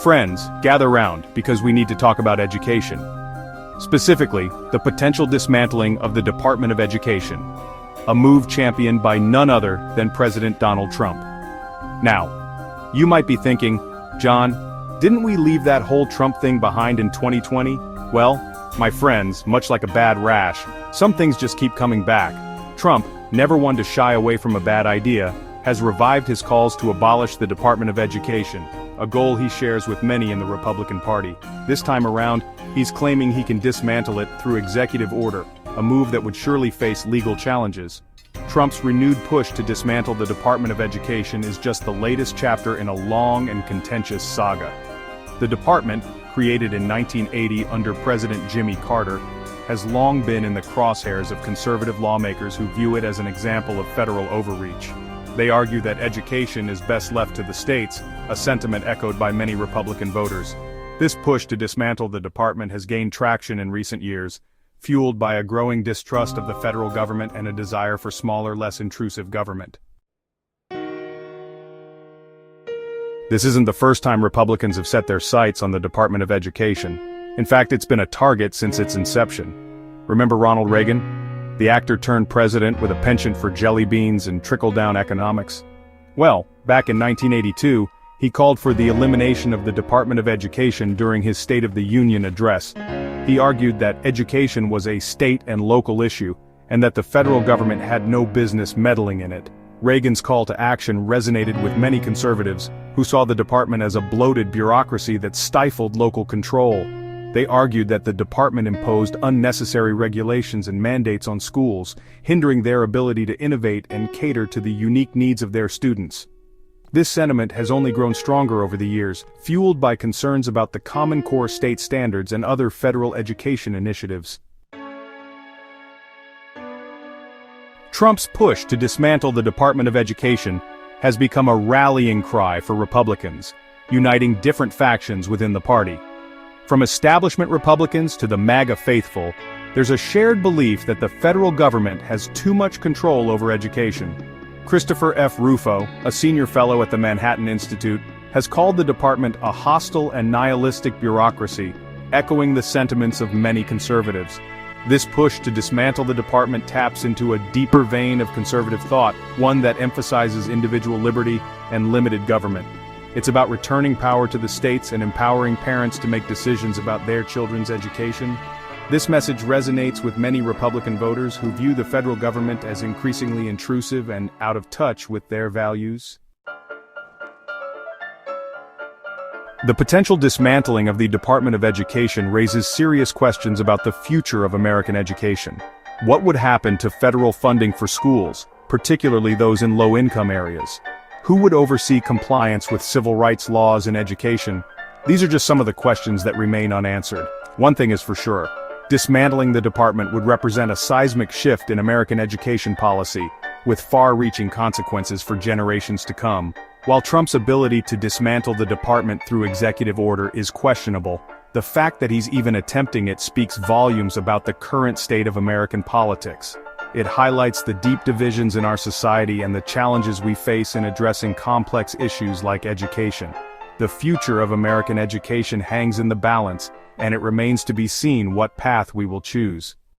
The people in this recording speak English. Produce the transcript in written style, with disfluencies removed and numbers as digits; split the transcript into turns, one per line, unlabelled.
Friends, gather round, because we need to talk about education. Specifically, the potential dismantling of the Department of Education, a move championed by none other than President Donald Trump. Now, you might be thinking, John, didn't we leave that whole Trump thing behind in 2020? Well, my friends, much like a bad rash, some things just keep coming back. Trump, never one to shy away from a bad idea, has revived his calls to abolish the Department of Education, a goal he shares with many in the Republican Party. This time around, he's claiming he can dismantle it through executive order, a move that would surely face legal challenges. Trump's renewed push to dismantle the Department of Education is just the latest chapter in a long and contentious saga. The department, created in 1980 under President Jimmy Carter, has long been in the crosshairs of conservative lawmakers who view it as an example of federal overreach. They argue that education is best left to the states, a sentiment echoed by many Republican voters. This push to dismantle the department has gained traction in recent years, fueled by a growing distrust of the federal government and a desire for smaller, less intrusive government. This isn't the first time Republicans have set their sights on the Department of Education. In fact, it's been a target since its inception. Remember Ronald Reagan? The actor turned president with a penchant for jelly beans and trickle-down economics? Well, back in 1982, he called for the elimination of the Department of Education during his State of the Union address. He argued that education was a state and local issue, and that the federal government had no business meddling in it. Reagan's call to action resonated with many conservatives, who saw the department as a bloated bureaucracy that stifled local control. They argued that the department imposed unnecessary regulations and mandates on schools, hindering their ability to innovate and cater to the unique needs of their students. This sentiment has only grown stronger over the years, fueled by concerns about the Common Core state standards and other federal education initiatives. Trump's push to dismantle the Department of Education has become a rallying cry for Republicans, uniting different factions within the party. From establishment Republicans to the MAGA faithful, there's a shared belief that the federal government has too much control over education. Christopher F. Rufo, a senior fellow at the Manhattan Institute, has called the department a hostile and nihilistic bureaucracy, echoing the sentiments of many conservatives. This push to dismantle the department taps into a deeper vein of conservative thought, one that emphasizes individual liberty and limited government. It's about returning power to the states and empowering parents to make decisions about their children's education. This message resonates with many Republican voters who view the federal government as increasingly intrusive and out of touch with their values. The potential dismantling of the Department of Education raises serious questions about the future of American education. What would happen to federal funding for schools, particularly those in low-income areas? Who would oversee compliance with civil rights laws in education? These are just some of the questions that remain unanswered. One thing is for sure. Dismantling the department would represent a seismic shift in American education policy, with far-reaching consequences for generations to come. While Trump's ability to dismantle the department through executive order is questionable, the fact that he's even attempting it speaks volumes about the current state of American politics. It highlights the deep divisions in our society and the challenges we face in addressing complex issues like education. The future of American education hangs in the balance, and it remains to be seen what path we will choose.